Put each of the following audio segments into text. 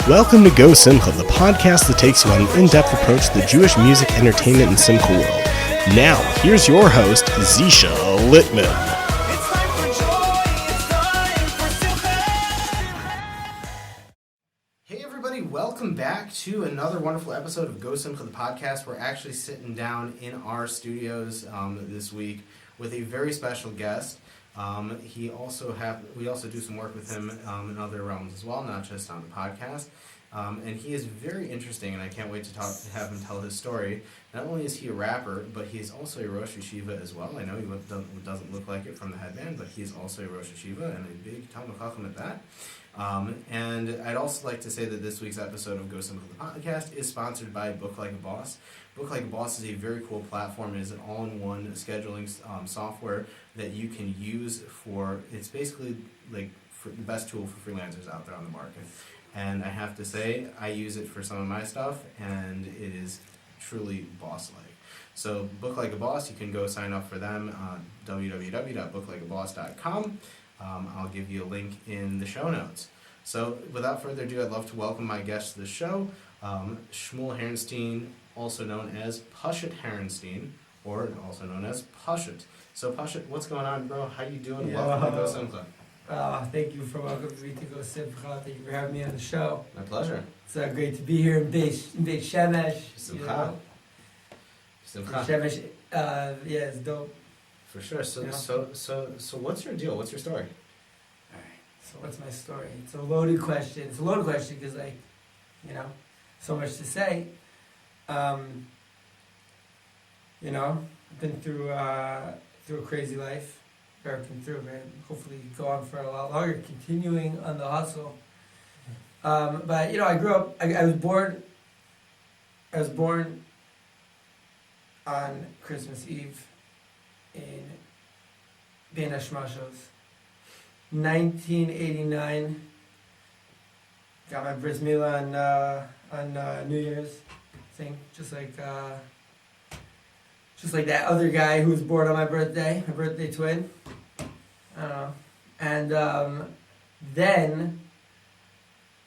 Welcome to GoSimcha, the podcast that takes you on an in-depth approach to the Jewish music, entertainment, and simcha world. Now, here's your host, Zeesha Littman. Hey everybody, welcome back to another wonderful episode of GoSimcha, the podcast. We're actually sitting down in our studios this week with a very special guest. We also do some work with him in other realms as well, not just on the podcast. And he is very interesting, and I can't wait to have him tell his story. Not only is he a rapper, but he is also a Rosh Yeshiva as well. I know he doesn't look like it from the headband, but he is also a Rosh Yeshiva and a big Talmud Chacham at that. And I'd also like to say that this week's episode of GoSimcha, the podcast, is sponsored by Book Like a Boss. Book Like a Boss is a very cool platform. It is an all-in-one scheduling software that you can use it's basically like the best tool for freelancers out there on the market. And I have to say, I use it for some of my stuff, and it is truly boss-like. So Book Like a Boss, you can go sign up for them on www.booklikeaboss.com. I'll give you a link in the show notes. So without further ado, I'd love to welcome my guest to the show, Shmuel Herenstein, also known as Pashut Herenstien, or also known as Pashut. So Pashut, what's going on, bro? How you doing? Yeah. Welcome to GoSimcha. Thank you for welcoming me to GoSimcha. Thank you for having me on the show. My pleasure. It's great to be here in Beit Shemesh. Simcha. Shemesh, it's dope. For sure. So what's your deal? What's your story? Alright, so what's my story? It's a loaded question. It's a loaded question because, so much to say. I've been through a crazy life. Been through, man. Hopefully go on for a lot longer, continuing on the hustle. But I grew up. I was born on Christmas Eve in Bein Hashmashos, 1989. Got my bris milah on New Year's thing, just like that other guy who was born on my birthday twin. I don't know. And then,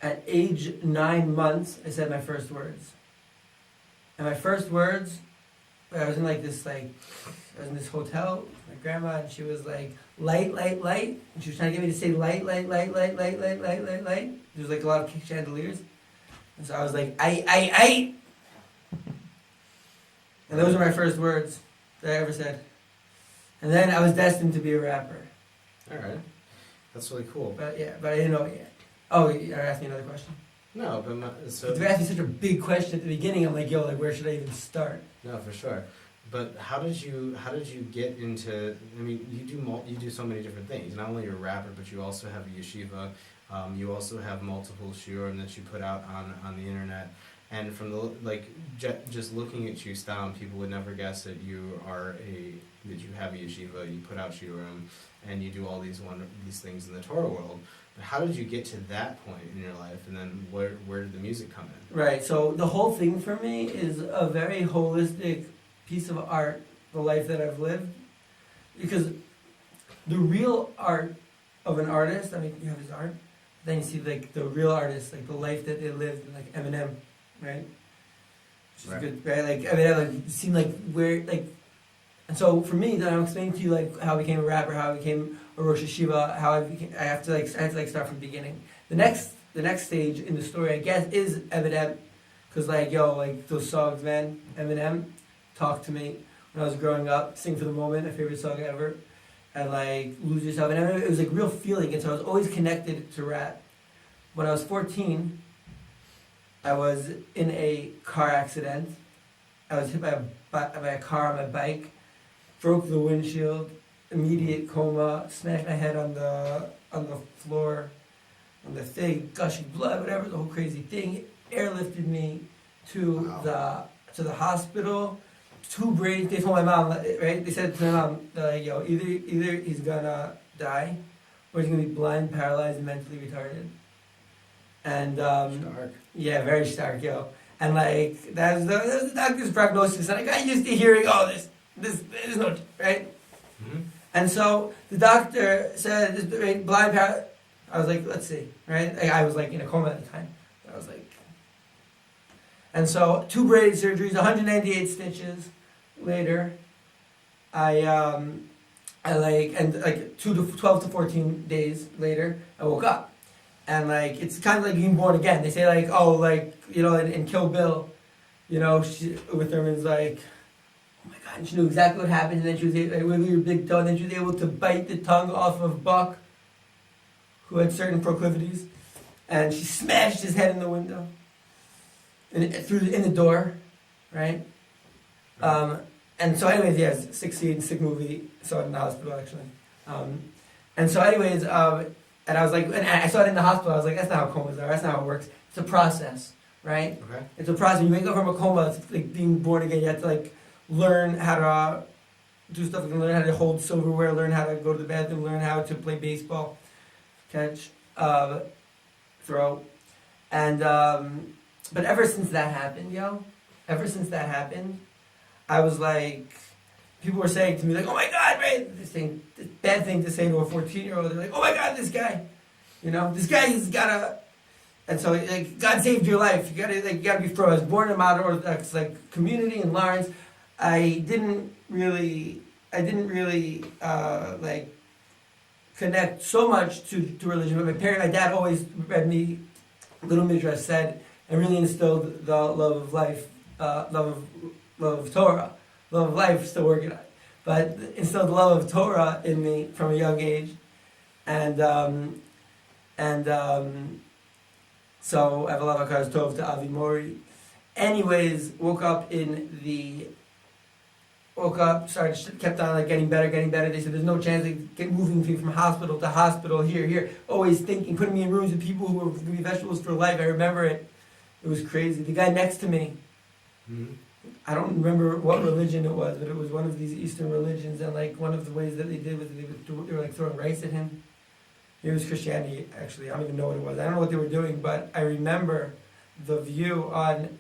at age 9 months, I said my first words. And my first words, I was in this hotel with my grandma, and she was like, light, light, light. And she was trying to get me to say light, light, light, light, light, light, light, light, light. There was a lot of chandeliers. And so I was like, I. And those were my first words that I ever said. And then I was destined to be a rapper. All right. That's really cool. But I didn't know it yet. Oh, you asked me another question? No, but If you asked me such a big question at the beginning, I'm like, where should I even start? No, for sure. But how did you get into? I mean, you do so many different things. Not only you're a rapper, but you also have a yeshiva. You also have multiple shiurim that you put out on the internet. And from just looking at you, style, people would never guess that you have a yeshiva. You put out shiurim, and you do all these things in the Torah world. But how did you get to that point in your life, and then where did the music come in? Right. So the whole thing for me is a very holistic piece of art, the life that I've lived, because the real art of an artist. I mean, you have his art, then you see the real artist, the life that they lived, like Eminem. Right? Which is good, right? It seemed and so for me, then I'm explaining to you how I became a rapper, how I became a Rosh Yeshiva, how I had to start from the beginning. The next stage in the story, I guess, is Eminem, because those songs, man, Eminem, Talk to Me, when I was growing up, Sing for the Moment, my favorite song ever, and Lose Yourself, and it was real feeling, and so I was always connected to rap. When I was 14. I was in a car accident. I was hit by a car on my bike, broke the windshield, immediate coma, smashed my head on the floor, on the thing, gushing blood, whatever, the whole crazy thing. Airlifted me to the hospital. 2 brains. They told my mom, right? They said to my mom, either he's gonna die, or he's gonna be blind, paralyzed, and mentally retarded. And Stark. Yeah, very stark, yo. And that was the doctor's prognosis. And I got used to hearing, this is no, right? Mm-hmm. And so the doctor said, blind, paralyzed. I was like, let's see, right? I was in a coma at the time. was like, and so 2 braid surgeries, 198 stitches later, I 12 to 14 days later, I woke up. And like, it's kind of like being born again. They say like, oh, like, you know, in Kill Bill, you know, Uma Thurman's like, oh my God, and she knew exactly what happened, and then she was able to wiggle her big toe, and then she was able to bite the tongue off of Buck, who had certain proclivities, and she smashed his head in the window, in the door, right? And so anyways, yeah, sick scene, sick movie, saw it in the hospital actually. And so anyways, and I was like, and I saw it in the hospital, I was like, that's not how comas are, that's not how it works. It's a process, right? Okay. It's a process. You wake up from a coma, it's like being born again, you have to like learn how to do stuff, you can learn how to hold silverware, learn how to go to the bathroom, learn how to play baseball, catch, throw. And, but ever since that happened, I was like, people were saying to me, like, oh my God, right? This bad thing to say to a 14-year-old. They're like, oh my God, this guy. You know, this guy, he's gotta. And so, like, God saved your life. You gotta be pro. I was born in a modern Orthodox, like, community in Lawrence. I didn't really, like, connect so much to religion. But my dad always read me Little Midrash said, and really instilled the love of life, love of Torah. Love of life, still working on it. But instilled the love of Torah in me from a young age. And so I have a lot of Hakaras Tov to Avi Mori. Anyways, woke up, kept on like getting better. They said there's no chance of moving me from hospital to hospital, here. Always thinking, putting me in rooms with people who were going to be vegetables for life. I remember it. It was crazy. The guy next to me, I don't remember what religion it was, but it was one of these Eastern religions, and like one of the ways that they did was they were like throwing rice at him. It was Christianity, actually. I don't even know what it was. I don't know what they were doing, but I remember the view on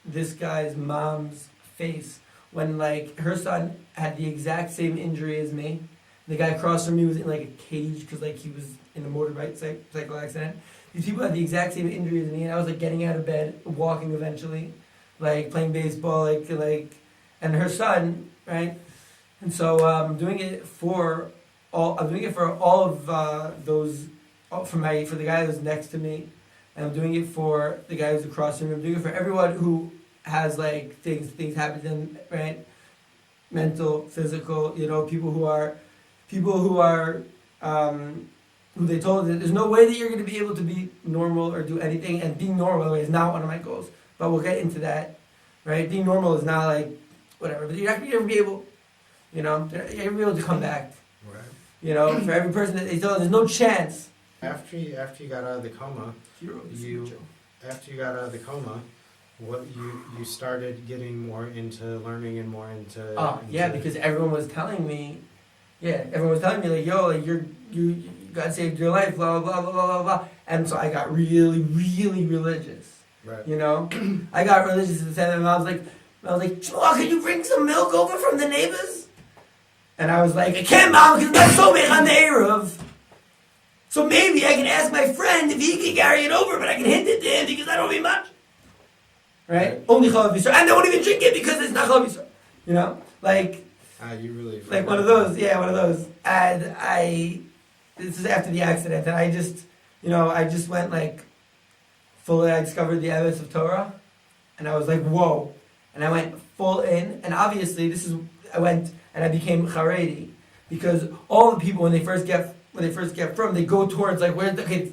this guy's mom's face when like her son had the exact same injury as me. The guy across from me was in like a cage because like he was in a motorcycle accident. These people had the exact same injury as me, and I was like getting out of bed, walking eventually, like playing baseball, and her son, right? And so I'm doing it for all of those, for the guy who's next to me, and I'm doing it for the guy who's across from me. I'm doing it for everyone who has like things happen to them, right? Mental, physical, you know, people who they told that there's no way that you're going to be able to be normal or do anything, and being normal, by the way, is not one of my goals. But we'll get into that, right? Being normal is not like whatever, but you're not going to ever be able, you know, you're never be able to come back. Right. You know, for every person that they told, there's no chance. After you got out of the coma, what you started getting more into learning and more into. Because everyone was telling me, like, yo, like you God saved your life, blah blah blah blah blah blah. And so I got really, really religious. Right. You know, I got religious and said, and I was like, Shmuel, can you bring some milk over from the neighbors? And I was like, I can't, Mom, because that's so big on the Eruv. So maybe I can ask my friend if he can carry it over, but I can hint it to him because I don't eat much. Right? Only Chalav Yisrael. And I won't even drink it because it's not Chalav Yisrael. You know? Like, you really like one of those. And this is after the accident, and I just went like, fully, I discovered the evidence of Torah, and I was like, whoa. And I went full in, and obviously I went and I became Haredi, because all the people when they first get from, they go towards like they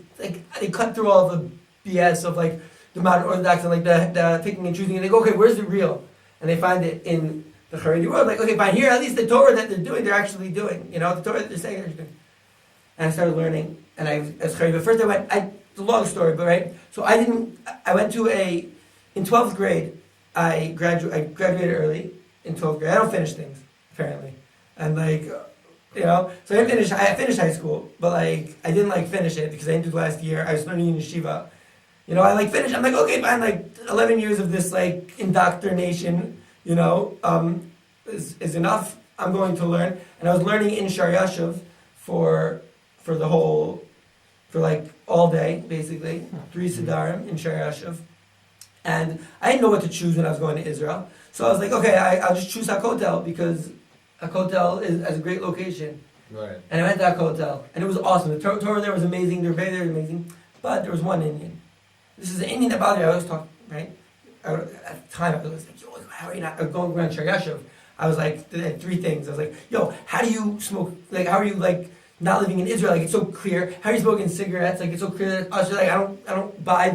cut through all the BS of like the modern Orthodox and like the picking and choosing, and they go, okay, where's the real? And they find it in the Haredi world. Like, okay, fine, here at least the Torah that they're doing, they're actually doing. You know, the Torah that they're saying they're doing. And I started learning, and as Haredi. But first it's a long story, but right. So I went to in 12th grade. I graduated early in 12th grade. I don't finish things, apparently. And like, you know, so I finished high school, but like, I didn't like finish it because I didn't do the last year. I was learning in yeshiva. You know, I like finished. I'm like, okay, fine, like 11 years of this like indoctrination, you know, is enough. I'm going to learn. And I was learning in Shar Yashuv for all day, basically, 3 Sidarim in Shari Yashav. And I didn't know what to choose when I was going to Israel. So I was like, okay, I'll just choose HaKotel because HaKotel has a great location. Right. And I went to HaKotel, and it was awesome. The Torah there was amazing, the Rebbe there was amazing. But there was one Indian. This is an Indian that bothered me. I always talk, right? At the time, I was like, yo, how are you not going around Shari Yashav? I was like, there had 3 things. I was like, yo, how do you smoke? Like, how are you like not living in Israel? Like, it's so clear. How are you smoking cigarettes? Like, it's so clear that us. Like, I don't buy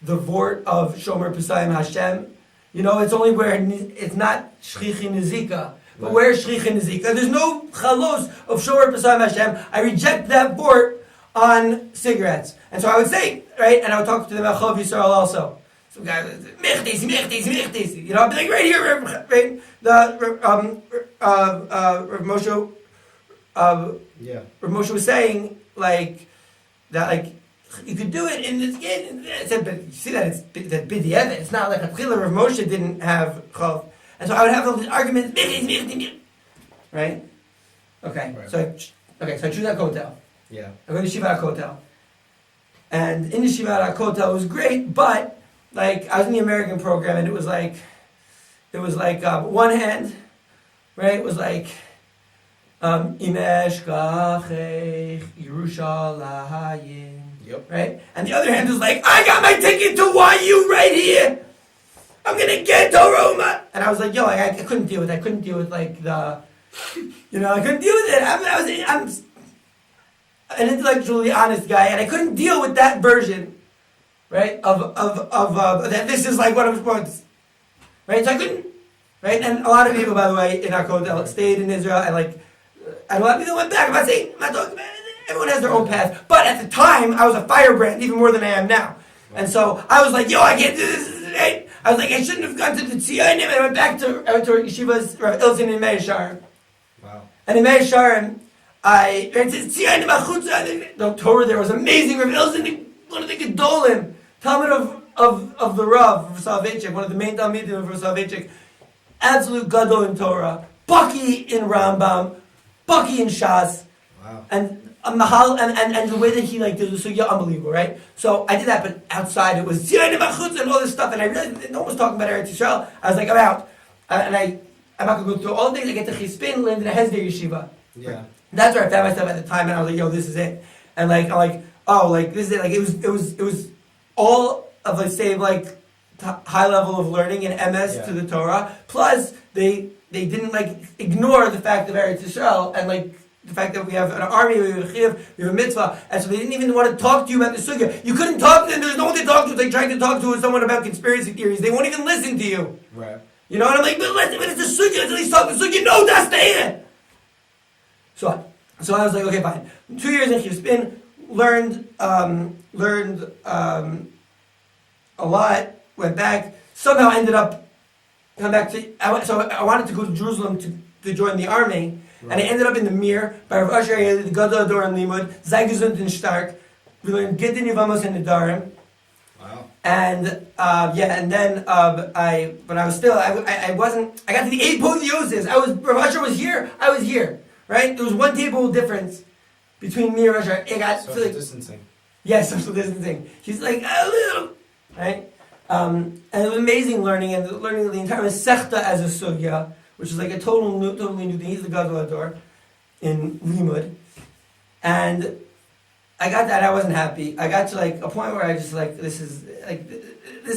the vort of Shomer Pesayim Hashem. You know, it's only where it's not Shchichi Nizika. But where is Shchichi Nizika? There's no chalos of Shomer Pesayim Hashem. I reject that vort on cigarettes. And so I would say, right, and I would talk to the Melchov Yisrael also. Some guy was Mechdesi. You know, I'd be like, right here, right? Rav Moshe, Rav Moshe was saying, like, that, like, you could do it in this game. I said, but you see that it's that b'diavad. It's not like a tchila. Rav Moshe didn't have chav, and so I would have all these arguments. Right? Okay. Right. So I choose that hotel. Yeah. I go to Yeshiva Hotel, and in the Yeshiva Hotel it was great, but like I was in the American program, and it was like one hand, right? It was like. Imesh Gachech Yerushalayim. Yep. Right? And the other hand is like, I got my ticket to YU right here. I'm gonna get to Roma. And I was like, yo, I couldn't deal with it. I couldn't deal with like the, I couldn't deal with it. I'm an intellectually honest guy, and I couldn't deal with that version, right? Of that this is like what I'm supposed to, right? So I couldn't, right? And a lot of people, by the way, in our hotel stayed in Israel, and like, and a lot of people went back. I'm not talking about it. Everyone has their own path. But at the time, I was a firebrand even more than I am now. And so I was like, yo, I can't do this. Right? I was like, I shouldn't have gone to the Tziyonim. And I went to yeshivas, Rav Herenstien in Meir Sharim. Wow. And in Meir Sharim, I went to Tziyonim Achutza. The Torah there was amazing. Rav Herenstien, one of the Gedolim, Talmud of the Rav, Rav Soloveitchik, one of the main Talmidim of Rav Soloveitchik. Absolute Gadol in Torah. Bucky in Rambam. Bucky in Shas. Wow. And Mahal and the way that he like did the sugya, unbelievable, right? So I did that, but outside it was and all this stuff, and I realized no one was talking about Eretz Yisrael. I was like, I'm out, and I'm not gonna go through all the things. I get to Chispin, land in a Hesder yeshiva. Yeah. That's where I found myself at the time, and I was like, yo, this is it. And like I'm like, oh, like this is it. Like it was all of like say like high level of learning and MS to the Torah. Plus they didn't like ignore the fact of Eretz Yisrael and like. The fact that we have an army, we have a chiv, we have a mitzvah, and so they didn't even want to talk to you about the sugya. You couldn't talk to them. There's no one to talk to. It's like trying to talk to someone about conspiracy theories. They won't even listen to you. Right. You know, and I'm like, but listen, but it's a sugya. Let's at least talk to the sugya. No, that's the end. So I was like, okay, fine. 2 years in Chispin, learned a lot. Went back. Somehow ended up coming back to. I wanted to go to Jerusalem to join the army. Right. And I ended up in the Mir by Rav Asher, the Gadol Adoram Limud, Zaygesund and Stark. We learned Gittin Yevamos and Nedarim. Wow. And and then but I was still, I wasn't, I got to the 8 Podiosis. Rav Asher was here, I was here, right? There was 1 table difference between me and Rav Asher. Social distancing. Yes, social distancing. He's like, a little, right? And it was amazing learning, and learning the entire Masechta as a sugya, which is like a totally new thing. He's the Gadol Ador in Limud. And I got that, I wasn't happy. I got to like a point where I just like, this is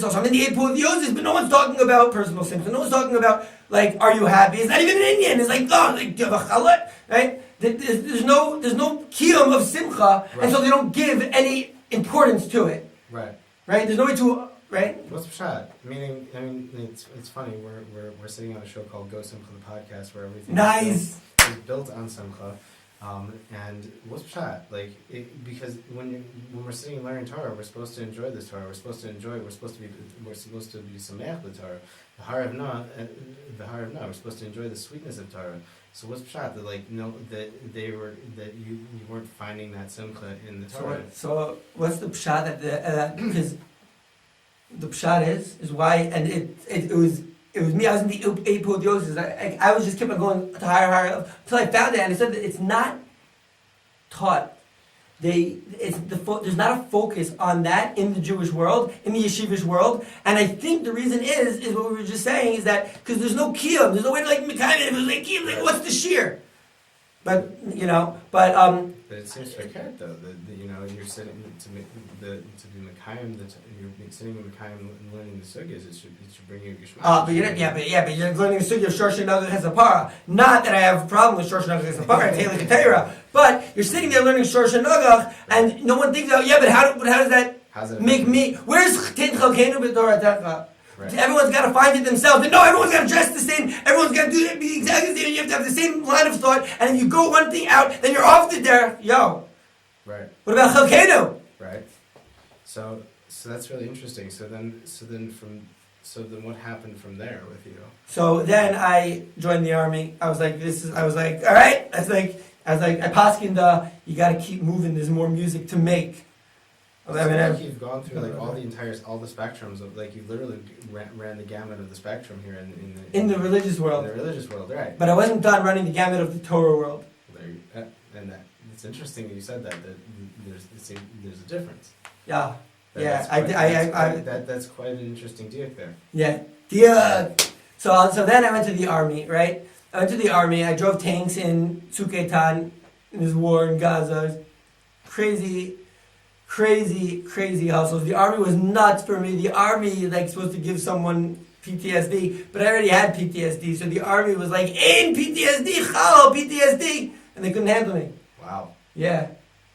also, I'm in the 8 Podiosis, but no one's talking about personal symptoms. No one's talking about like, are you happy? It's not even an Indian. It's like, oh, like, do you have a chalat? Right? There's no kiyum of simcha, right. And so they don't give any importance to it. Right. Right? There's no way to, right? What's Pashut? I mean, it's funny. We're sitting on a show called GoSimcha the podcast, where everything is built on Simcha. And what's Pashut? Like, because when we're sitting and learning Torah, we're supposed to enjoy this Torah. We're supposed to be sameach the Torah. The Haravna. We're supposed to enjoy the sweetness of Torah. So what's Pashut? That like that you weren't finding that simcha in the Torah. So what's the Pashut that because the Pashut is why, and it was me. I was in the 8 Podiosis. I was just kept on going to higher until I found it, and I said that it's not taught there's not a focus on that in the Jewish world, in the yeshivish world, and I think the reason is what we were just saying, is that because there's no kiyum, there's no way to like mekayim. If it was like kiyum, like what's the shear? But But it seems fakir though. You're sitting to be mekayim. You're sitting in mekayim and learning the sugyas. It should bring you geshmak. But you're learning the sugya of Shorsh Nagach Hesapara. Not that I have a problem with Shorsh Nagach Hesapara, Taylor Ketera. But you're sitting there learning Shorsh Nagach, and no one thinks, but how does that make me? Where's Tin Chalkenu B'Toratecha? Right. Everyone's got to find it themselves. And no, everyone's got to dress the same. Everyone's got to be exactly the same. You have to have the same line of thought. And if you go one thing out, then you're off the derech. Right. What about Chalkenu? Right. So that's really interesting. So then what happened from there with you? So then I joined the army. I was like, all right. I paskined you got to keep moving. There's more music to make. You've gone through like all the spectrums of like you literally ran the gamut of the spectrum here in the religious world. In the religious world, right? But I wasn't done running the gamut of the Torah world. It's interesting that you said that there's a difference. Yeah. That's quite an interesting diak there. Yeah, diak. So then I went to the army, right? I went to the army. I drove tanks in Tzuk in this war in Gaza. Crazy hustles. The army was nuts for me. The army supposed to give someone PTSD, but I already had PTSD, so the army was like, in PTSD, chalo, PTSD, and they couldn't handle me. Wow. Yeah,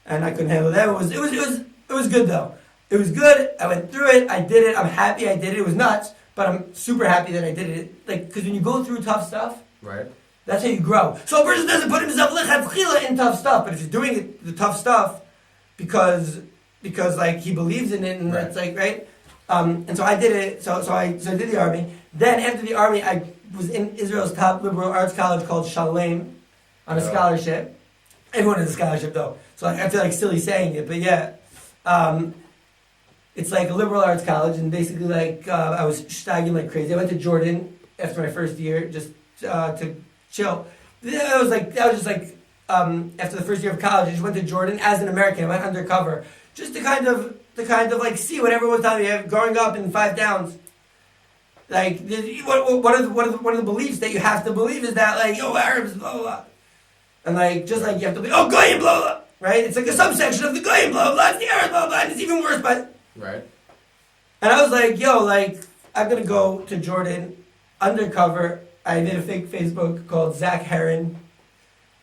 and I couldn't handle them. It was good though. It was good. I went through it. I did it. I'm happy I did it. It was nuts, but I'm super happy that I did it. Because when you go through tough stuff, right, that's how you grow. So a person doesn't put himself in tough stuff, but if he's doing the tough stuff because he believes in it, and right. That's right. And so I did it. So I did the army. Then after the army, I was in Israel's top liberal arts college called Shalem on a scholarship. Everyone has a scholarship though, so I feel like silly saying it, but yeah. It's like a liberal arts college, and basically I was stagging like crazy. I went to Jordan after my first year just to chill. That was just after the first year of college, I just went to Jordan as an American. I went undercover just to kind of see what everyone's telling me. Growing up in 5 Downs, one of the beliefs that you have to believe is that Arabs blah blah blah, and you have to believe Goyim blah blah, right? It's like a subsection of the Goyim blah blah. It's the Arabs blah blah, and it's even worse, but. Right. And I was like, I'm gonna go to Jordan undercover. I did a fake Facebook called Zach Heron,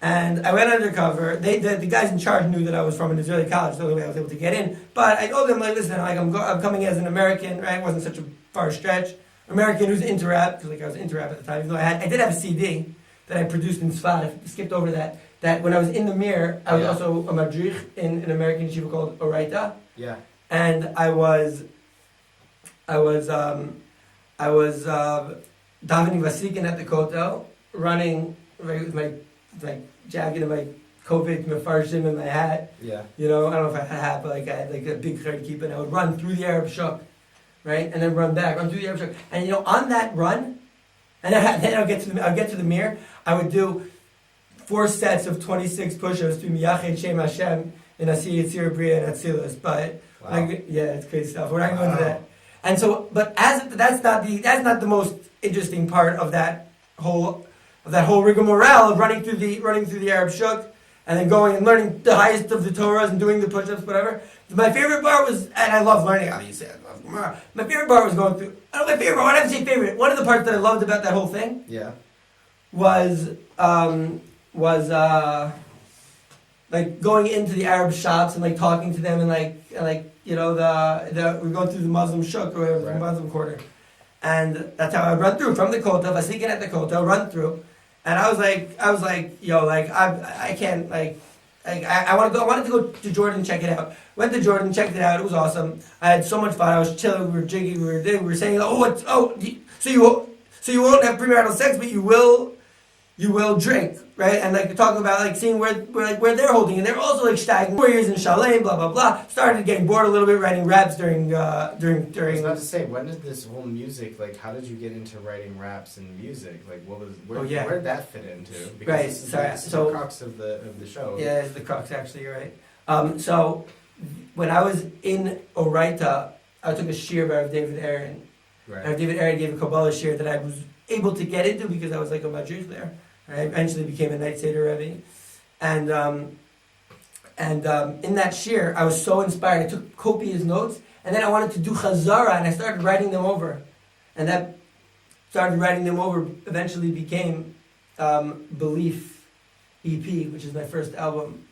and I went undercover. The guys in charge knew that I was from an Israeli college, the only way I was able to get in. But I told them listen, I'm coming as an American, right? It wasn't such a far stretch. American who's into rap, because I was into rap at the time. Even though I did have a CD that I produced in Sfat. I skipped over that. That when I was in the mirror, I was also a madrich in an American yeshiva called Oraita. Yeah. And I was davening vasikin at the kotel, running with my jacket and my kovet, my farshim and my hat. Yeah. I don't know if I had a hat, but I had a big kippah, and I would run through the Arab shuk, right, and then run through the Arab shuk, and on that run, and then I'll get to the mirror. I would do 4 sets of 26 push-ups to Miyached Shem Hashem in Asiyat Sir Bria and Atzilus, but. Wow. It's crazy stuff. We're not going to go into that. And so, but that's not the most interesting part of that whole rigmarole of running through the Arab shuk and then going and learning the highest of the Torahs and doing the push-ups, whatever. My favorite part was, and I love learning. Obviously, I love Gemara. My favorite part was going through. I don't know my favorite. I don't have to say favorite. One of the parts that I loved about that whole thing. Yeah. Was going into the Arab shops and talking to them and we're going through the Muslim shuk or whatever, the Muslim quarter, and that's how I run through from the kotel. I was sneaking at the kotel, run through, and I was like, I can't I wanted to go to Jordan and check it out. Went to Jordan, checked it out. It was awesome. I had so much fun. I was chilling. We were jigging. We were saying, so you won't have premarital sex, but you will drink, right? And talking about seeing where they're holding, and they're also stagging 4 years in Shalem, blah blah blah. Started getting bored a little bit writing raps during. I was about to say, when did this whole music how did you get into writing raps and music? Where did that fit into? Because right. this is the crux of the show. Yeah, it's the crux actually. You're right. So when I was in Oraita, I took a shir by Rav David Aaron. Right. Rav David Aaron gave a Kabbalah shir that I was able to get into because I was like a Madrish there. I eventually became a Night Seder Rebbe. And in that shir, I was so inspired. I took copious notes, and then I wanted to do Chazara, and I started writing them over. And that started writing them over eventually became Belief EP, which is my first album.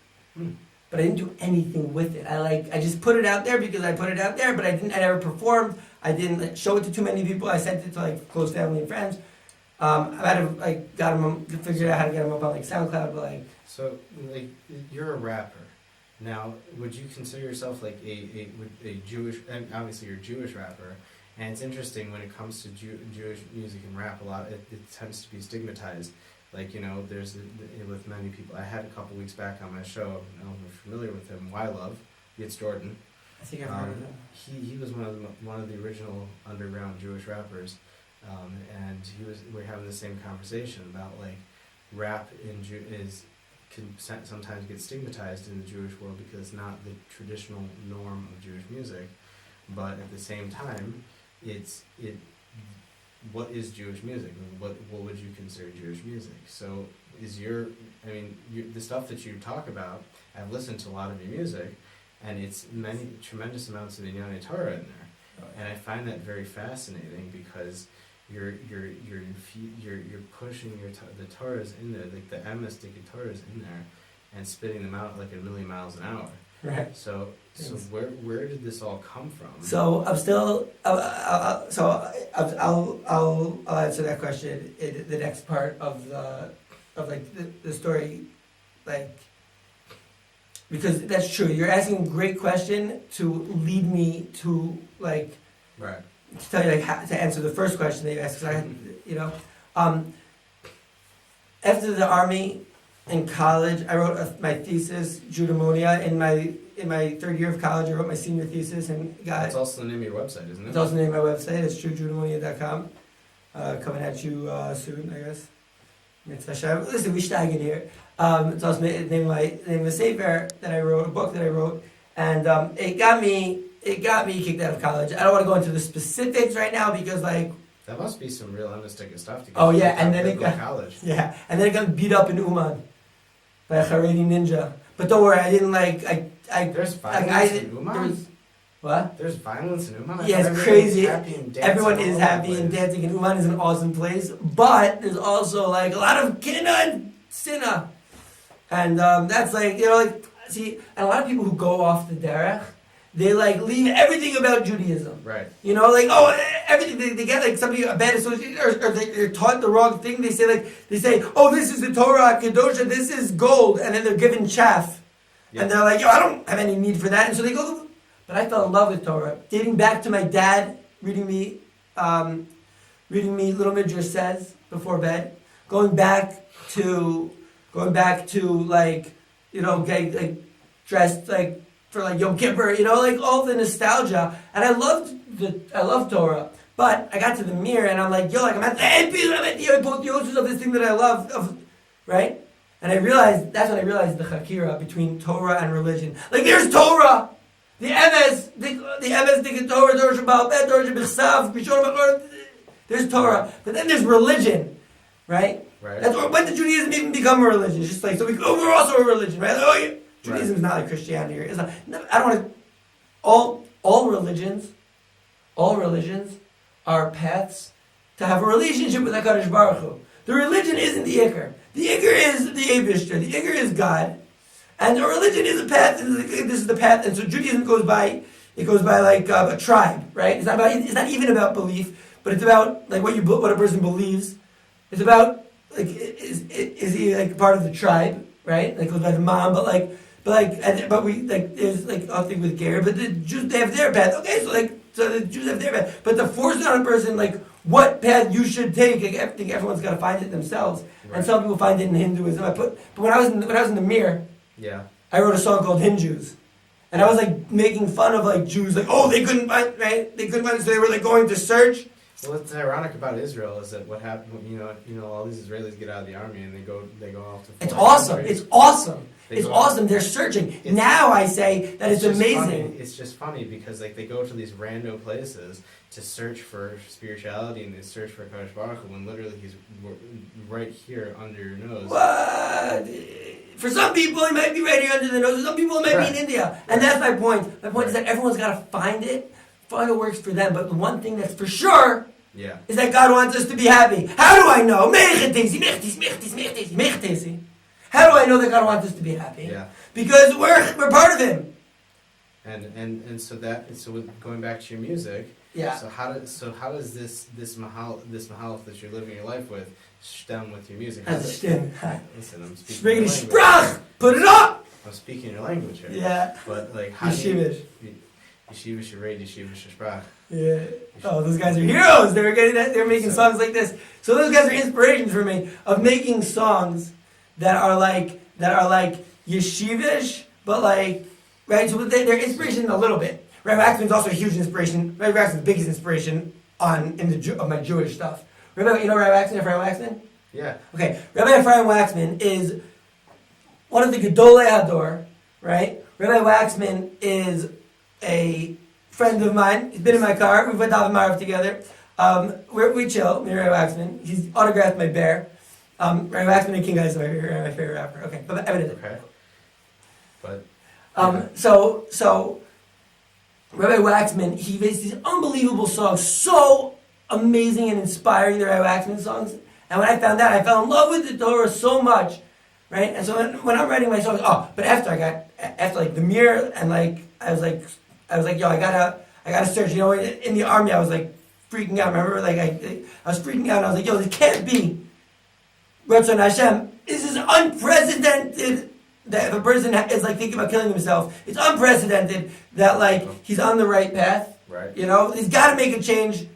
But I didn't do anything with it. I just put it out there because I put it out there, but I never performed. I didn't show it to too many people. I sent it to like close family and friends. I might have like figured out how to get them up on like SoundCloud, but like. So like you're a rapper. Now, would you consider yourself like a Jewish? And obviously, you're a Jewish rapper. And it's interesting when it comes to Jewish music and rap. A lot it tends to be stigmatized. Like, you know, there's with many people. I had a couple weeks back on my show. I don't know if you're familiar with him. Why Love? It's Jordan. I think I've heard of him. He was one of the original underground Jewish rappers, and we're having the same conversation about like rap can sometimes get stigmatized in the Jewish world because it's not the traditional norm of Jewish music, but at the same time, what is Jewish music? What would you consider Jewish music? So the stuff that you talk about, I've listened to a lot of your music, and it's many tremendous amounts of Inyan Torah in there, and I find that very fascinating because you're pushing the Torahs in there, like the emes Torahs in there, and spitting them out like a million miles an hour. Right. So where did this all come from? So I'm still. I'll answer that question in the next part of the story, like, because that's true. You're asking a great question to lead me to like. Right. To tell you like how to answer the first question that you asked, after the army in college, I wrote my thesis, Judamonia. In my third year of college, I wrote my senior thesis and got. It's also the name of your website, isn't it? It's also the name of my website. It's truejudamonia.com. Coming at you soon, I guess. Listen, we stag in here. It's also the name of a sefer that I wrote, a book that I wrote, and it got me kicked out of college. I don't want to go into the specifics right now because like. That must be some real understated stuff to get. Oh yeah, and then it got college. Yeah, and then it got beat up in Uman by a Haredi ninja. But don't worry, I didn't like I. There's violence in Uman. What? There's violence in Uman. Yeah, it's crazy. Everyone is happy and dancing, and Uman is an awesome place. But there's also like a lot of kina and sinna, and that's like see, and a lot of people who go off the derech. They like leave everything about Judaism. Right. Like everything they get like somebody a bad association or they're taught the wrong thing. They say oh, this is the Torah Kedosha, this is gold, and then they're given chaff, and they're like I don't have any need for that, and so they go. But I fell in love with Torah, dating back to my dad reading me Little Midrash says before bed, going back to like like dressed like. For like Yom Kippur, like all the nostalgia, and I love Torah. But I got to the mirror and I'm like, I'm at the end, I'm at the apotheosis of this thing that I love, right? And that's when I realized the chakira between Torah and religion. Like there's Torah, the emes, the Torah, Torah Shabbat, Torah Shabbat, there's Torah, but then there's religion, right? Right. That's when did Judaism even become a religion? It's just like we're also a religion, right? Judaism is not like Christianity or Islam. No, I don't want to. All religions are paths to have a relationship with HaKadosh Baruch Hu. The religion isn't the Iker. The Iker is the Eibishter. The Iker is God, and the religion is a path. And this is the path. And so Judaism goes by like a tribe, right? It's not even about belief, but it's about like what a person believes. It's about like is he like part of the tribe, right? Like goes by the mom, but we like there's like I'll think with Gary, but the Jews they have their path. Okay, so the Jews have their path, but the force on a person like what path you should take. Like, I think everyone's got to find it themselves, right. And some people find it in Hinduism. But when I was in the mirror, I wrote a song called Hindus, and I was like making fun of like Jews, like they couldn't find it, so they were like going to search. Well, what's ironic about Israel is that what happened, all these Israelis get out of the army and they go off to. It's awesome. countries. It's awesome. They It's go- awesome. They're searching. Now I say that it's just amazing. Funny. It's just funny because like they go to these random places to search for spirituality and they search for Kadosh Baruch Hu when literally he's right here under your nose. What? For some people, it might be right here under the nose. For some people, it might be in India. And that's my point. My point is that everyone's got to find what works for them. But the one thing that's for sure is that God wants us to be happy. How do I know? How do I know that God wants us to be happy? Yeah. Because we're part of Him. And so with going back to your music. Yeah. So how does this mahal that you're living your life with stem with your music? Listen, I'm speaking Sprechen your die language. Sprach! Put it up! I'm speaking your language here. Yeah. But like how do you Yeshivish. Yeshivish Yeshivish Sprach. Yeah. Oh, those guys are heroes. They were getting that. They were making songs like this. So those guys are inspirations for me of making songs that are like yeshivish, but like right. So they're inspiration a little bit. Rabbi Waxman's also a huge inspiration. Rabbi Waxman's the biggest inspiration of my Jewish stuff. You know Rabbi Waxman, Ephraim Waxman? Yeah. Okay. Rabbi Ephraim Waxman is one of the Gedolei Hador, right? Rabbi Waxman is a friend of mine. He's been in my car. We've went Daven Marav together. We chill. Me and Rabbi Waxman. He's autographed my bear. Rabbi Waxman and King Guy is my favorite rapper. Okay, but evidently. Okay. But. So Rabbi Waxman, he makes these unbelievable songs, so amazing and inspiring. The Rabbi Waxman songs. And when I found out, I fell in love with the Torah so much, right? And so when I'm writing my songs, but after like the mirror and like I was like, yo, I gotta search. You know, in the army, I was like freaking out. Remember, like I was freaking out. And I was like, yo, this can't be. Ratzon Hashem. This is unprecedented. That if a person is like thinking about killing himself, it's unprecedented that like he's on the right path. Right. You know, he's got to make a change.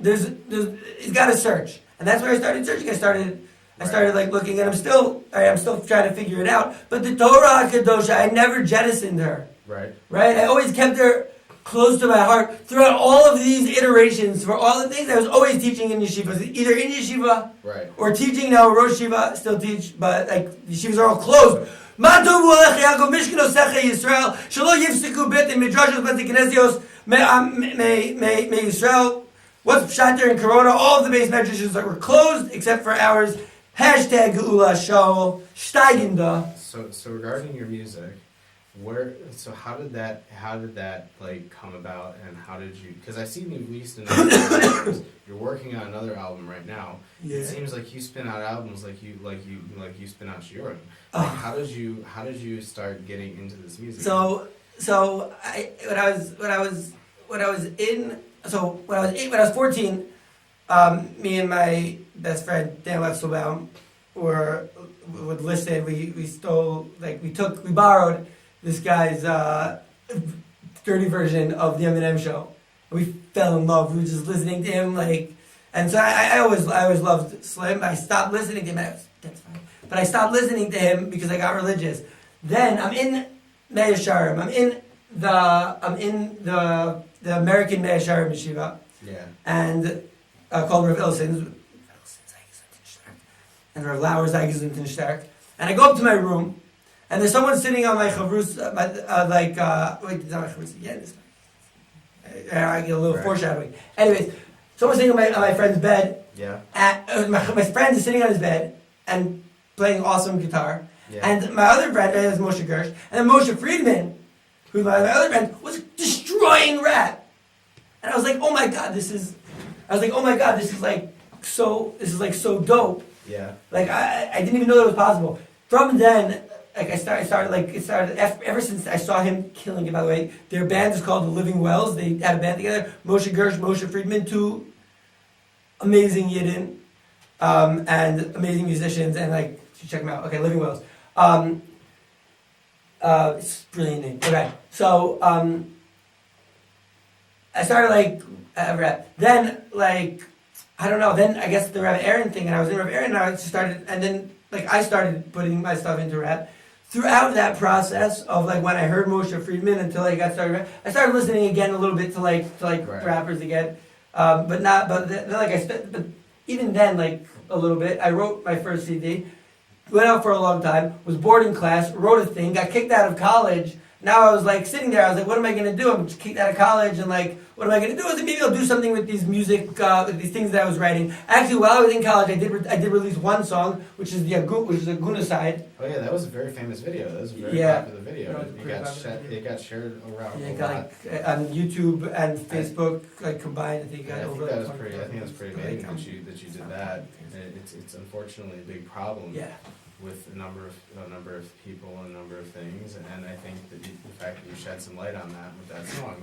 He's got to search, and that's where I started searching. I started like looking, and I'm still trying to figure it out. But the Torah Kadosha, I never jettisoned her. Right. Right. I always kept her close to my heart throughout all of these iterations. For all the things I was always teaching in yeshiva, either in yeshiva or teaching now. Rosh Yeshiva still teach, but like yeshivas are all closed. Ma tovu alech Yaakov mishkanosecha Yisrael shelo yifsiku bet in midrashos bet knesios me Yisrael. What's pshat during Corona? All of the base medrashos that were closed except for ours. Hashtag Geula Shaul Steigenda. So regarding your music, how did that like come about, and how did you? Because I see you released another album. You're working on another album right now. Yeah. It seems like you spin out albums like you spin out Shiurim. Like, how did you start getting into this music? When I was 14, me and my best friend Dan Wetzelbaum would listen. We borrowed this guy's dirty version of the Eminem show. We fell in love. We were just listening to him, and so I always loved Slim. I stopped listening to him. That's fine. But I stopped listening to him because I got religious. Then I'm in Mea Sharim. I'm in the American Mea Sharim yeshiva. Yeah. And called Rav Ilsen. And Rav Lauer Zagazin Stark. And I go up to my room, and there's someone sitting on my chavrus, wait, it's not my chavrus, I get a little foreshadowing. Anyways, someone's sitting on my friend's bed. Yeah. My friend is sitting on his bed and playing awesome guitar. Yeah. And my other friend is Moshe Gersh, and Moshe Friedman, who's my other friend, was destroying rap. And I was like, oh my god, this is like so dope. Yeah. Like I didn't even know that was possible. From then, like it started ever since I saw him killing it. By the way, their band is called the Living Wells. They had a band together. Moshe Gersh, Moshe Friedman, two amazing Yidden, and amazing musicians, and like you should check them out. Okay, Living Wells. It's a brilliant name. Okay, so I started rap. Then I don't know. Then I guess the Rabbi Aaron thing, and I was in Rabbi Aaron, and I started putting my stuff into rap. Throughout that process of when I heard Moshe Friedman until I got started rap, I started listening again a little bit to Right. rappers again. But not. But then, like I spent. But even then, like a little bit. I wrote my first CD. Went out for a long time. Was bored in class. Wrote a thing. Got kicked out of college. Now I was like sitting there. I was like, what am I gonna do? I'm just kicked out of college, and like, what am I gonna do? I was like, maybe I'll do something with these music, with these things that I was writing. Actually, while I was in college, I did release one song, which is a Guna side. Oh yeah, that was a very famous video. That was a very popular video. It got shared around a lot. Like on YouTube and Facebook, like combined. I think that was pretty. I think it was pretty amazing that you did that. It's unfortunately a big problem. Yeah. With a number of people and a number of things, and I think that the fact that you shed some light on that with that song,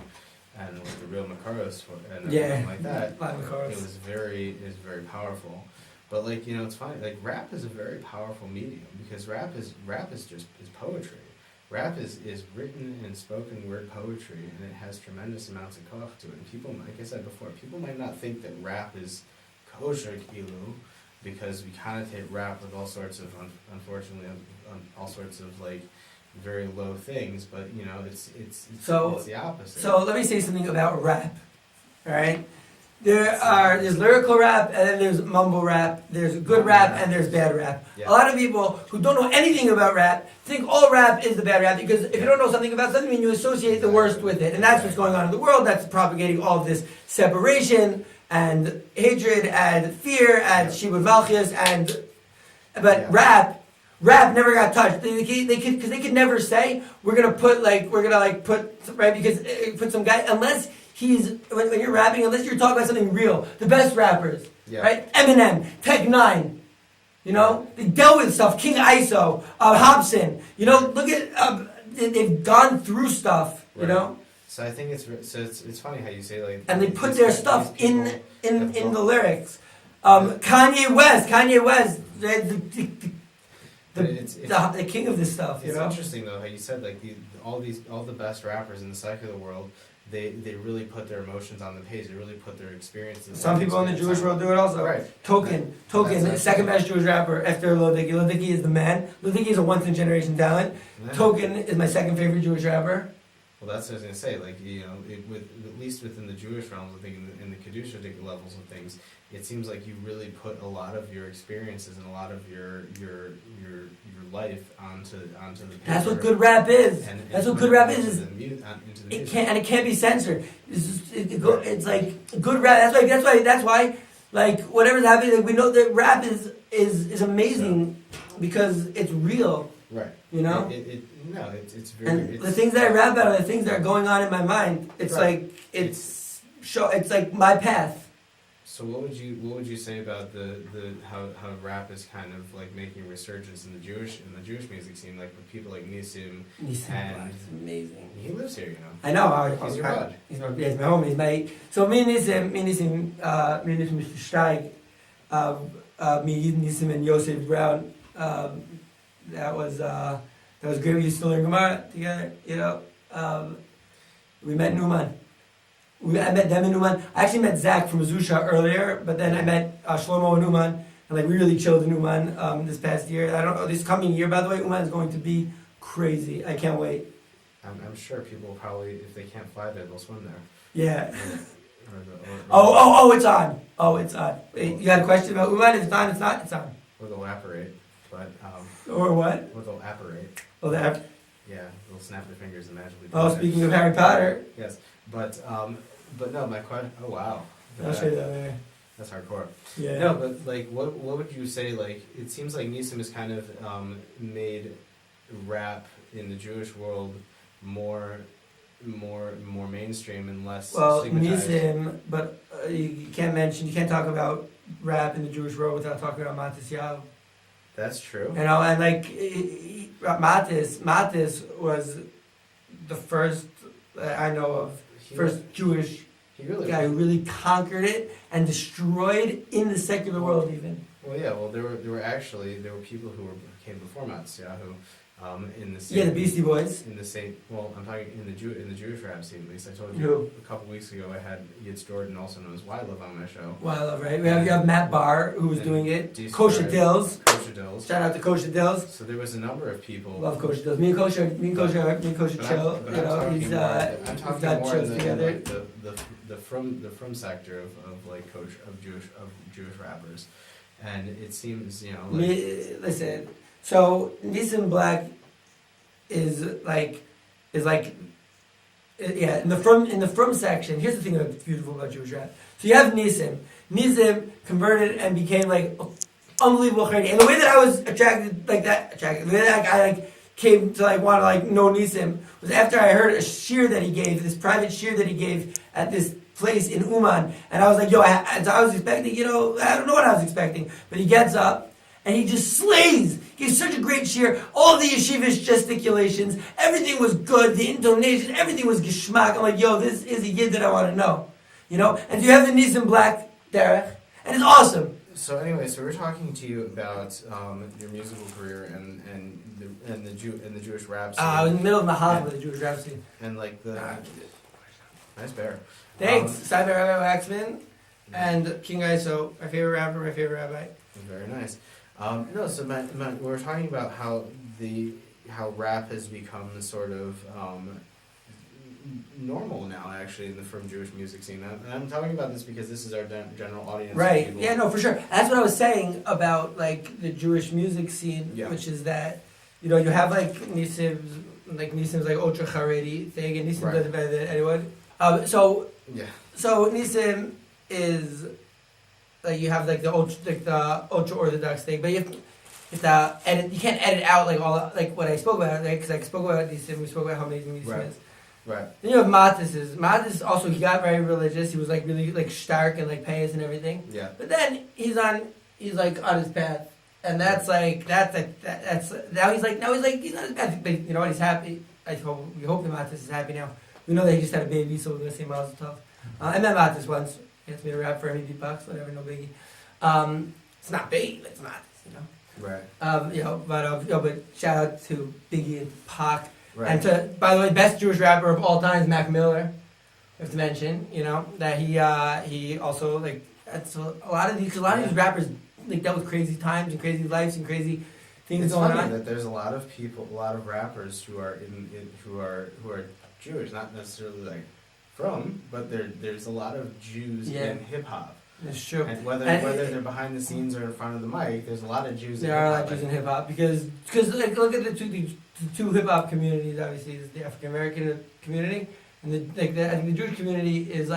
and with the real Makaros and everything like that, it was very powerful. But like it's funny. Like rap is a very powerful medium because rap is poetry. Rap is written and spoken word poetry, and it has tremendous amounts of koach to it. And people, like I said before, people might not think that rap is kosher kilu, because we connotate rap with all sorts of, unfortunately, all sorts of like very low things, but it's the opposite. So let me say something about rap. All right, there's lyrical rap, and then there's mumble rap. There's good rap, and there's bad rap. Yeah. A lot of people who don't know anything about rap think all rap is the bad rap, because if you don't know something about something, you associate the worst with it, and that's what's going on in the world. That's propagating all of this separation and hatred and fear and shibud malchus but rap never got touched. They could never say we're gonna put some guy, unless when you're rapping, unless you're talking about something real. The best rappers, right? Eminem, Tech Nine, they dealt with stuff. King ISO, Hobson, look at they've gone through stuff, Right. So I think it's funny how you say like, and they put their stuff in the lyrics. Kanye West, the king of this stuff. It's interesting though how you said like all the best rappers in the secular world, they really put their emotions on the page. They really put their experiences. Some people in the Jewish world do it also. Right. Token, the second best Jewish rapper after Lil Dicky. Lil Dicky is the man. Lil Dicky is a once in a generation talent. Yeah. Token is my second favorite Jewish rapper. Well, that's what I was gonna say. Like at least within the Jewish realms, I think in the Kedusha levels of things, it seems like you really put a lot of your experiences and a lot of your life onto the paper. That's what good rap is. That's what good rap is. It can't be censored. It's like good rap. That's why. Like whatever's happening, like, we know that rap is amazing because it's real. Right. It's very. And the things that I rap about are the things that are going on in my mind. It's like it's like my path. So what would you say about the how rap is kind of like making a resurgence in the Jewish music scene, like with people like Nisim and is amazing. He lives here, I know. He's your bud. He's my homie. So me and Nisim, Mr. Steig, me Nisim and Yosef Brown. That was great. We used to learn Gemara together. We met Newman. I met them in Newman. I actually met Zach from Zeesha earlier, but then I met Shlomo and Newman, and like we really chilled in Newman this past year. I don't know, this coming year, by the way, Newman is going to be crazy. I can't wait. I'm sure people will probably, if they can't fly there, they'll swim there. Yeah. Oh, it's on. Oh, it's on. Wait, you got a question about Newman? If it's on, it's not. It's on. Or they'll apparate, but or what? Or they'll apparate. Oh, that. Yeah, they'll snap their fingers and magically. Oh, speaking of Harry Potter. Yes, but no, my question. Oh wow. I'll show you that later. That's hardcore. Yeah. No, but like, what would you say? Like, it seems like Nisim has kind of made rap in the Jewish world more mainstream and less. Well, stigmatized. Nisim, but you can't talk about rap in the Jewish world without talking about Matis. That's true. And like Matis was the first I know of, first Jewish guy who really conquered it and destroyed in the secular world even. Well, yeah. Well, there were people who came before Matisyahu in the same. Yeah, the Beastie Boys. In the same, well, I'm talking in the Jewish rap scene. At least I told you Who? a couple weeks ago. I had Yitz Jordan, also known as Wildlove, on my show. Wildlove, right? You have Matt Barr, who's doing it. Decent Kosher guy. Dills. Kosher Dills. Shout out to Kosher Dills. So there was a number of people. Love Kosher Dills. Me and Kosher But chill. I'm You know, talking he's more, I'm we've talking got more shows in together. like the from sector of like Jewish rappers, and it seems like, Listen, so Nissan Black is like yeah, in the from section. Here's the thing that's beautiful about Jewish rap. So you have Nissim. Nissim converted and became like unbelievable Haredi. And the way that I was attracted, the way that I came to want to know Nissim was after I heard a shir that he gave, this private shir that he gave at this place in Uman, and I was like, I was expecting, I don't know what I was expecting, but he gets up and he just slays. He has such a great shir. All the yeshivish gesticulations, everything was good. The intonation, everything was geschmack. I'm like, this is a yid that I want to know, And you have the Nissim Black derech, and it's awesome. So anyway, we're talking to you about your musical career and the Jewish rap scene. I was in the middle of Mahal with the Jewish rap scene. And like the nice bear. Thanks, Cyber Rabbi Waxman and King Iso, my favorite rapper, my favorite rabbi. Very nice. No, so Matt, we were talking about how rap has become the sort of normal now, actually, in the from Jewish music scene. And I'm talking about this because this is our general audience. Right. Yeah. No, for sure. That's what I was saying about the Jewish music scene, which is that you have Nissim's ultra Haredi thing, and Nissim does it better than anyone. So Nissim is you have the ultra orthodox thing, but you can't edit out all what I spoke about, because I spoke about Nissim, we spoke about how amazing Nissim is. Right. Then you have Matis also, he got very religious. He was really stark and pious and everything. Yeah. But then he's on his path, and that's now he's on his path. But you know what? He's happy. We hope that Matis is happy now. We know that he just had a baby, so we're gonna say Mazel Tov. I met Matis once. He asked me to rap for him. He beatbox, whatever, no biggie. It's not big, but it's Matis, Right. But shout out to Biggie and Pac. Right. And by the way, best Jewish rapper of all time is Mac Miller. We have to mention, that he also that's a lot of these rappers dealt with crazy times and crazy lives and crazy things going on. It's funny that there's a lot of people, a lot of rappers who are who are Jewish, not necessarily from, but there's a lot of Jews in hip hop. It's true. And whether they're behind the scenes or in front of the mic, there's a lot of Jews. There are a lot of Jews in hip hop because look at the two hip hop communities. Obviously, is the African American community and I think the Jewish community is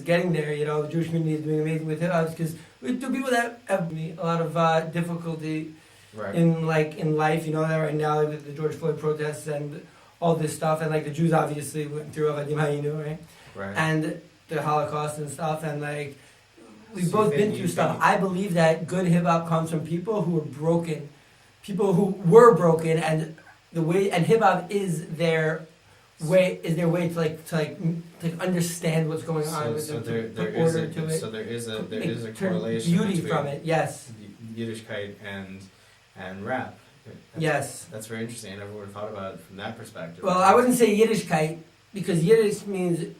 getting there. The Jewish community is doing amazing with hip hop because we do people that have a lot of difficulty in life. That right now with the George Floyd protests and all this stuff, and the Jews obviously went through Avadim Hayinu, right? And the Holocaust and stuff, and we've both been through stuff. I believe that good hip hop comes from people who were broken, and hip hop is their way to understand what's going on with so them. there is a correlation beauty between from it. Yes. Yiddishkeit and rap. That's very interesting. I never would have thought about it from that perspective. Well, I wouldn't say Yiddishkeit because Yiddish means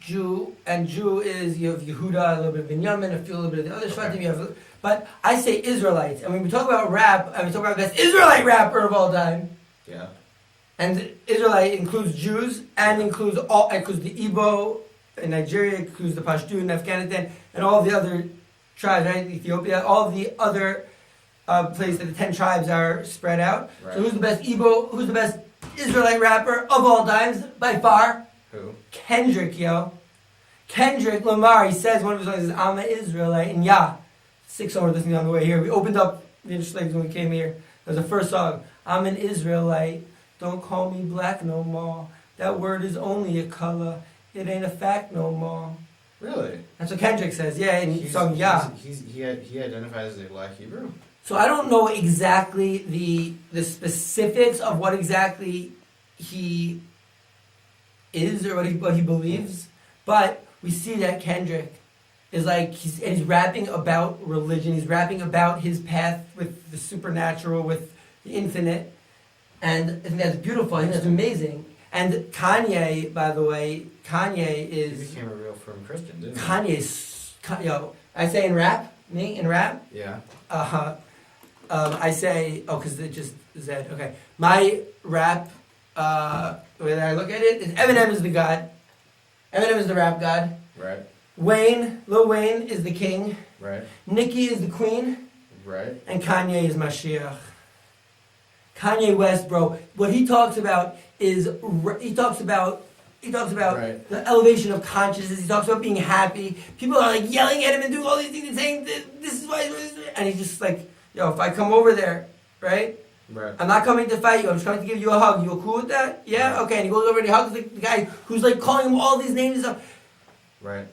Jew, and Jew is you have Yehuda, a little bit of Binyamin, a little bit of the other Shvatim. But I say Israelites, and when we talk about rap, we talk about the best Israelite rapper of all time. Yeah. And Israelite includes Jews and includes the Igbo in Nigeria, includes the Pashut in Afghanistan, and all the other tribes, right? Ethiopia, all the other places that the 10 tribes are spread out. Right. So who's the best Igbo? Who's the best Israelite rapper of all times by far? Who? Kendrick, Kendrick Lamar. He says one of his songs is "I'm an Israelite," and 6 songs listening on the way here. We opened up the Interslaves when we came here. That was the first song. I'm an Israelite. Don't call me black no more. That word is only a color. It ain't a fact no more. Really? That's what Kendrick says. Yeah, in the song He identifies as a black Hebrew. So I don't know exactly the specifics of what exactly he is or what he believes, but we see that Kendrick is he's rapping about religion. He's rapping about his path with the supernatural, with the infinite, And I think that's beautiful. I think that's amazing. And Kanye, by the way, Kanye He is became a real firm Christian, didn't he? Kanye's. I say in rap, in rap. Yeah. I say, because it just said, okay. My rap, the way that I look at it, is Eminem is the god. Eminem is the rap god. Right. Lil Wayne is the king. Right. Nicki is the queen. Right. And Kanye is Mashiach. Kanye West, bro, what he talks about is, he talks about Right. the elevation of consciousness. He talks about being happy. People are like yelling at him and doing all these things and saying, this is why, and he's just like, if I come over there, right? Right. I'm not coming to fight you. I'm just coming to give you a hug. You cool with that? Yeah? Right. Okay. And he goes over and he hugs the guy who's like calling him all these names and stuff. Right.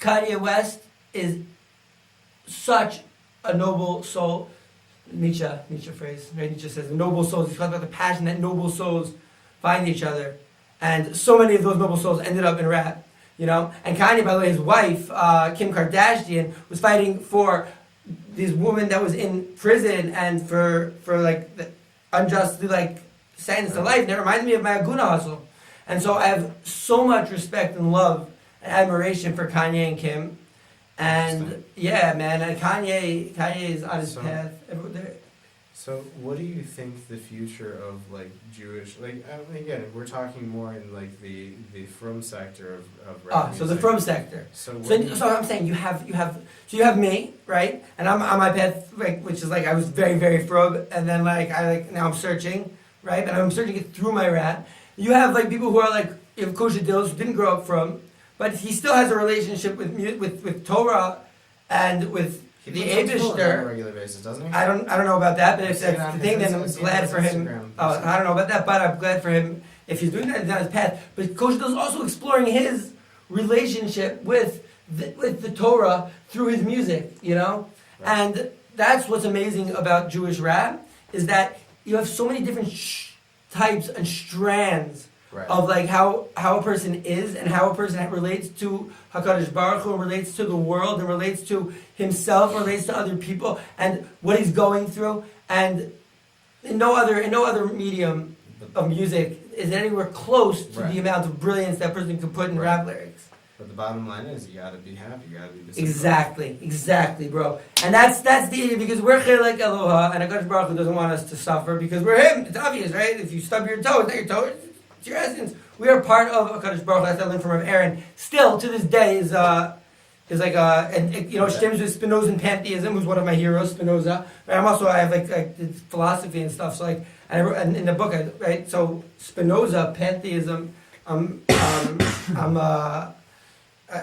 Kanye West is such a noble soul. Nietzsche phrase, right? Nietzsche says noble souls. He talks about the passion that noble souls find each other. And so many of those noble souls ended up in rap, And Kanye, by the way, his wife, Kim Kardashian, was fighting for this woman that was in prison and for like the unjustly sentenced to life. And it reminded me of my Aguna hustle. And so I have so much respect and love and admiration for Kanye and Kim. And yeah, man, and Kanye is on his path. So what do you think the future of Jewish, again, we're talking more in the frum sector of rap so the frum sector. So I'm saying you have me, right? And I'm on my path, which is I was very, very frum, and then now I'm searching, right? And I'm searching it through my rap. You have people who are you have Kosher Dills who didn't grow up frum, but he still has a relationship with Torah and with the Eibishter on a regular basis, doesn't he? I don't know about that, but if that's the thing, then I'm glad for him. I don't know about that, but I'm glad for him if he's doing that, he's on his path. But Coach is also exploring his relationship with the Torah through his music, Right. And that's what's amazing about Jewish rap, is that you have so many different types and strands. Right. Of how a person is and how a person relates to HaKadosh Baruch Hu, and relates to the world, and relates to himself, relates to other people, and what he's going through. And in no other medium of music is it anywhere close to the amount of brilliance that person can put in rap lyrics. But the bottom line is you gotta be happy, you gotta be Exactly, bro. And that's the idea, because we're Chelek Eloha, and HaKadosh Baruch Hu doesn't want us to suffer because we're him. It's obvious, right? If you stub your toe, it's not your toe. It's your essence. We are part of HaKadosh Baruch Hu. That's I learned from Rav Aaron. Still, to this day, stems with Spinoza and pantheism, who's one of my heroes, Spinoza. Right? I have did philosophy and stuff. So and in the book, right? So Spinoza, pantheism.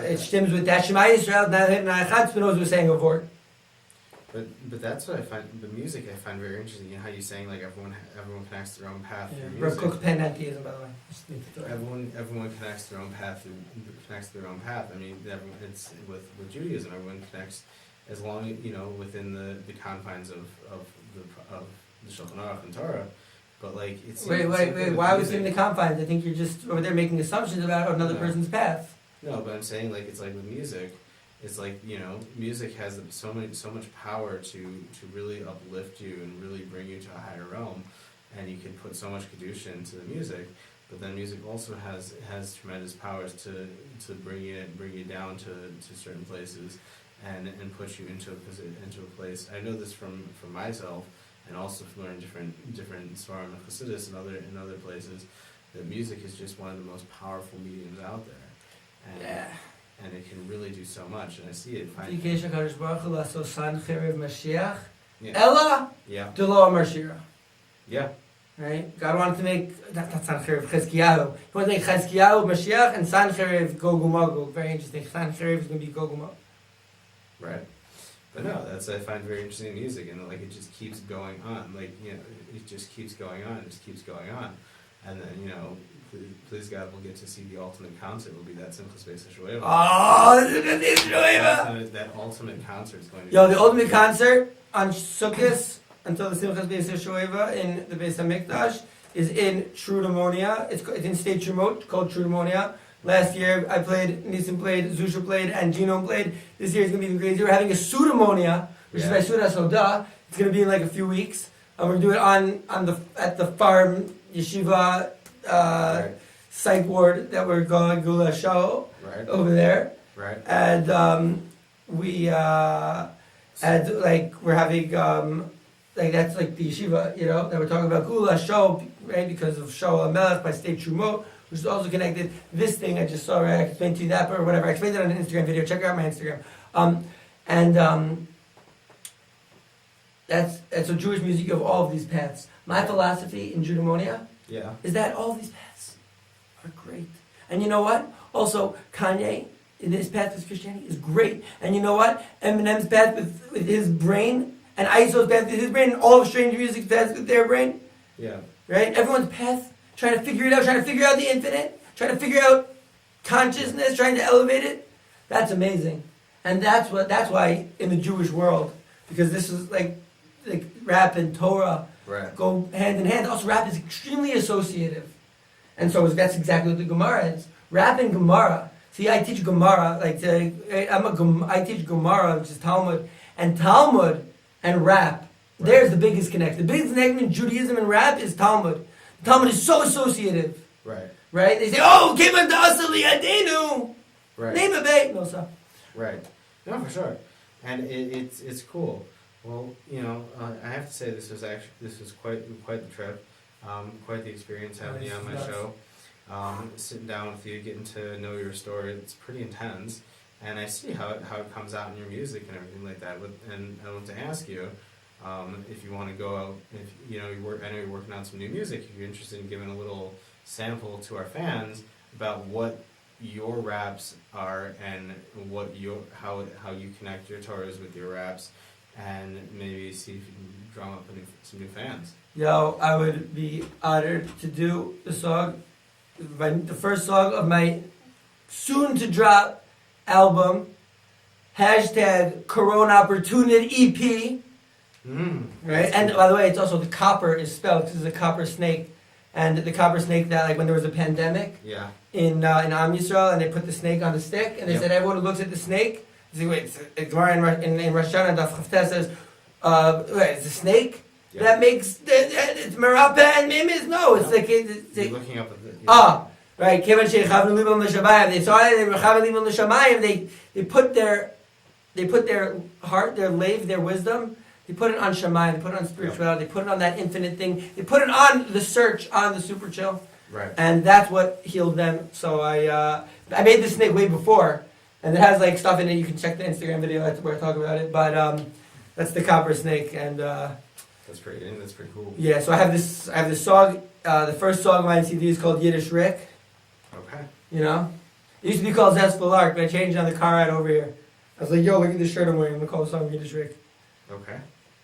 It stems with that Shema Yisrael. Spinoza was saying a word. But that's what I find, the music I find very interesting. How you're saying everyone connects their own path through music. Rav Kook's pantheism, by the way. Everyone connects their own path I mean, it's with Judaism. Everyone connects as long as within the confines of the Shulchan Aruch and Torah. But it's wait. Why was it in the confines? I think you're just over there making assumptions about another person's path. No, but I'm saying it's with music. It's music has so much power to really uplift you and really bring you to a higher realm, and you can put so much kedusha into the music. But then music also has tremendous powers to bring you down to certain places, and put you into a place. I know this from myself, and also from learning different svarim and chassidus and other places, that music is just one of the most powerful mediums out there. And it can really do so much, and I see it. Ella, Delo Marshira. Yeah. Right? God wanted to make, that's Sancherev Chizkiyahu. He wanted to make Chizkiyahu Mashiach and Sancherev Gogu Magog. Very interesting. Sancherev is going to be Gogu Magog. Right. But no, I find very interesting music, and it just keeps going on. It just keeps going on, and then please God, we'll get to see the ultimate concert. Will be that Simchas Beis HaShoeva. Oh, Simchas Beis HaShoeva! That ultimate concert is going to be... the ultimate concert on Sukkot until the Simchas Beis HaShoeva in the Beis HaMikdash is in Trudemonia. It's in State Trumot, called Trudemonia. Last year I played, Nisim played, Zeesha played, and Genome played. This year is going to be even crazier. We're having a Sudamonia, which is by Suda Soda. It's going to be in a few weeks. and we're doing it at the farm yeshiva psych ward that we're going Gula show over there. Right. And we and like we're having like that's like the yeshiva, you know, that we're talking about Gula show, right? Because of Show Melech by State Trumot, which is also connected. This thing I just saw, right? I explained to you that or whatever. I explained it on an Instagram video. Check out my Instagram. That's so Jewish music. You have all of these paths. My philosophy in Judamonia is that all of these paths are great. And you know what? Also, Kanye in his path with Christianity is great. And you know what? Eminem's path with his brain, and ISO's path with his brain, and all of Strange Music's paths with their brain. Yeah. Right? Everyone's path, trying to figure it out, trying to figure out the infinite, trying to figure out consciousness, trying to elevate it. That's amazing. And that's why in the Jewish world, because this is like rap and Torah go hand in hand. Also, rap is extremely associative. And so that's exactly what the Gemara is. Rap and Gemara. See, I teach Gemara, I teach Gemara, which is Talmud. And Talmud and rap, there's the biggest connection. The biggest connection in Judaism and rap is Talmud. Talmud is so associative. Right? They say, oh, Kivan Dasali Adenu. Name a bait. No, sir. Right. No, for sure. And it's cool. Well, you know, I have to say this was quite the trip, quite the experience having you on my show. Sitting down with you, getting to know your story, it's pretty intense, and I see how it comes out in your music and everything like that. And I want to ask you if you want to go out, if you know I know you're working on some new music. If you're interested in giving a little sample to our fans about what your raps are and what how you connect your Torahs with your raps, and maybe see if you can drum up some new fans. Yo, I would be honored to do the song. The first song of my soon-to-drop album, hashtag Corona Opportunity EP. Right? And by the way, it's also the copper is spelled because it's a copper snake. And the copper snake that, like, when there was a pandemic in Am Yisrael, and they put the snake on the stick, and they said everyone who looks at the snake, it's Gemara in Rosh Hashanah, Daf Chavtes says, it's a snake? Yeah. That makes it's Merapeh and Mimis. No, it's like you're looking up at the right. They saw it. They were chavim l'shamayim. They put their heart, their lave, their wisdom. They put it on shamayim. They put it on spirituality. They put it on that infinite thing. They put it on the search, on the super chill. Right. And that's what healed them. So I made this snake way before, and it has like stuff in it. You can check the Instagram video. That's where I talk about it. But that's the copper snake and. That's pretty cool. Yeah, so I have this song. The first song on my CD is called Yiddish Rick. Okay. You know, it used to be called Zest Lark, but I changed it on the car ride over here. I was like, "Yo, look at this shirt I'm wearing. I'm gonna call the song Yiddish Rick." Okay.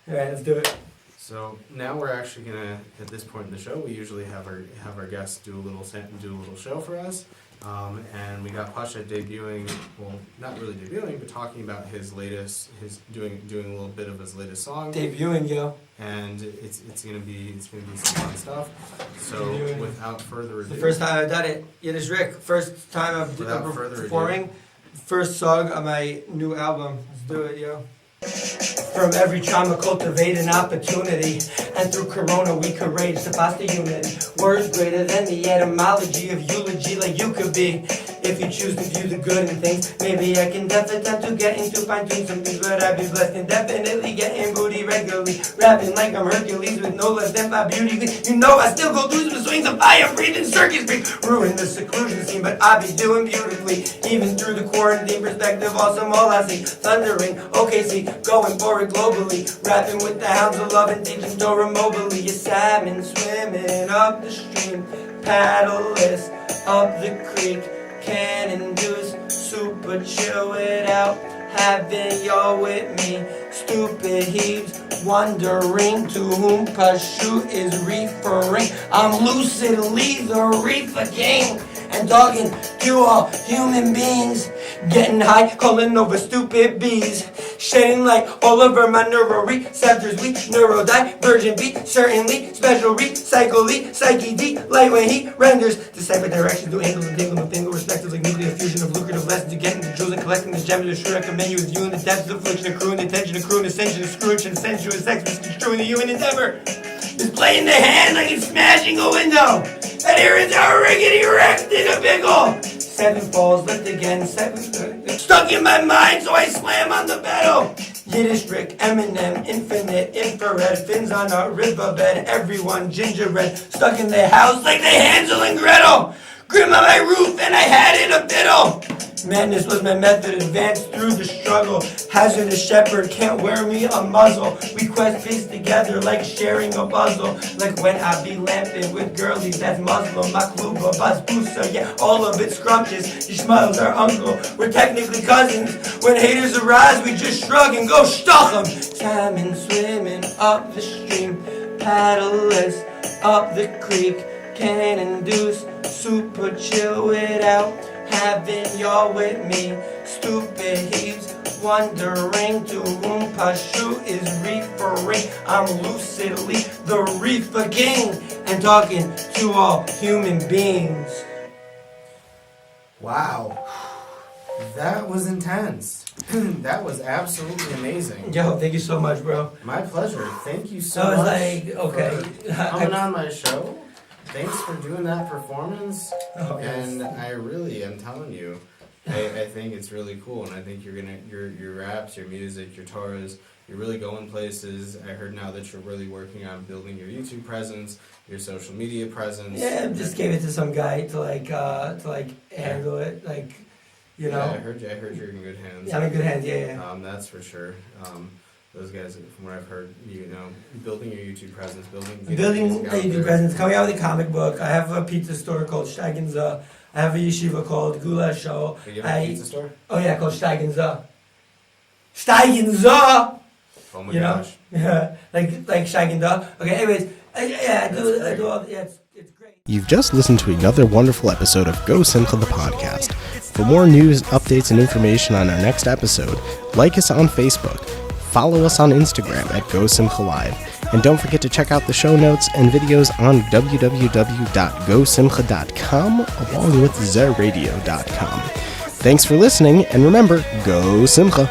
All right, let's do it. So now we're actually gonna, at this point in the show, we usually have our guests do a little show for us. And we got Pashut debuting, well, not really debuting, but talking about his doing a little bit of his latest song. Debuting, yo. And it's gonna be some fun stuff. So without further ado, the first time I've done it, Yiddish Rick. First time I'm performing. First song on my new album. Let's do it, yo. From every trauma, cultivate an opportunity. And through Corona, we could rage the pasta unit. Words greater than the etymology of eulogy, like you could be. If you choose to view the good in things, maybe I can attempt to get into fine-tune some things, but I'd be blessed and definitely getting booty regularly. Rapping like I'm Hercules with no less than 5 beauty. You know I still go through some swings of fire, breathing circus freak. Ruin the seclusion scene, but I be doing beautifully. Even through the quarantine perspective, awesome all I see. Thundering, OKC, going for it globally. Rapping with the hounds of love and teaching Torah mobily. A salmon swimming up the stream, paddleless up the creek. Cannon deuce, super chill without having y'all with me. Stupid heaves, wondering to whom Pashut is referring. I'm lucidly the reefer king, and dogging you all human beings. Getting high, calling over stupid bees. Shedding light all over my neuroreceptors, weak, neurodivergent beat, certainly, special recycle, psyche D, light when he renders. Decipher directions through angles and tangle and tangle, respective like nuclear fusion of lucrative lessons to getting the jewels and collecting the gems. The sure recommend you with you in the depths of affliction, accruing the tension, accruing ascension, screwing and sensuous sex, misconstruing the human endeavor. is playing the hand like it's smashing a window. And here is our rickety wrecked in a pickle. 7 falls, lift again, 7 stuck in my mind, so I slam on the pedal. Yiddish Rick, Eminem, infinite, infrared, fins on a riverbed, everyone gingerbread, stuck in their house like they Hansel and Gretel. Grim on my roof and I had in a fiddle. Madness was my method, advanced through the struggle. Hazardous shepherd can't wear me a muzzle. We quest peace together like sharing a puzzle. Like when I be lamping with girlies that's Muslim. Makluba, basbousa, yeah, all of it scrumptious. He smiles our uncle, we're technically cousins. When haters arise, we just shrug and go stuck 'em. Salmon swimming up the stream, paddleless up the creek. Can induce super chill without having y'all with me. Stupid heaves wondering to whom Pashut is referring. I'm lucidly the reefer king and talking to all human beings. Wow. That was intense. That was absolutely amazing. Yo, thank you so much, bro. My pleasure. Thank you so I was much like, okay. for coming on my show. Thanks for doing that performance. Oh, yes. And I really am telling you, I think it's really cool, and I think you're gonna your raps, your music, your Torahs, you're really going places. I heard now that you're really working on building your YouTube presence, your social media presence. Yeah, I just gave it to some guy to handle it, like, you know. Yeah, I heard you're in good hands. Yeah, I'm in good hands. Yeah. That's for sure. Those guys, from what I've heard, building your YouTube presence, building a YouTube presence, coming out with a comic book. I have a pizza store called Steigenza. I have a yeshiva called Gula Show. You have a pizza store? Oh yeah, called Steigenza. Steigenza! Oh my you gosh. Know? like Steigenza. Okay, anyways, I do all, yeah, it's great. You've just listened to another wonderful episode of GoSimcha the podcast. For more news, updates, and information on our next episode, like us on Facebook. Follow us on Instagram at GoSimcha Live, and don't forget to check out the show notes and videos on www.gosimcha.com along with zeradio.com. Thanks for listening, and remember, Go Simcha!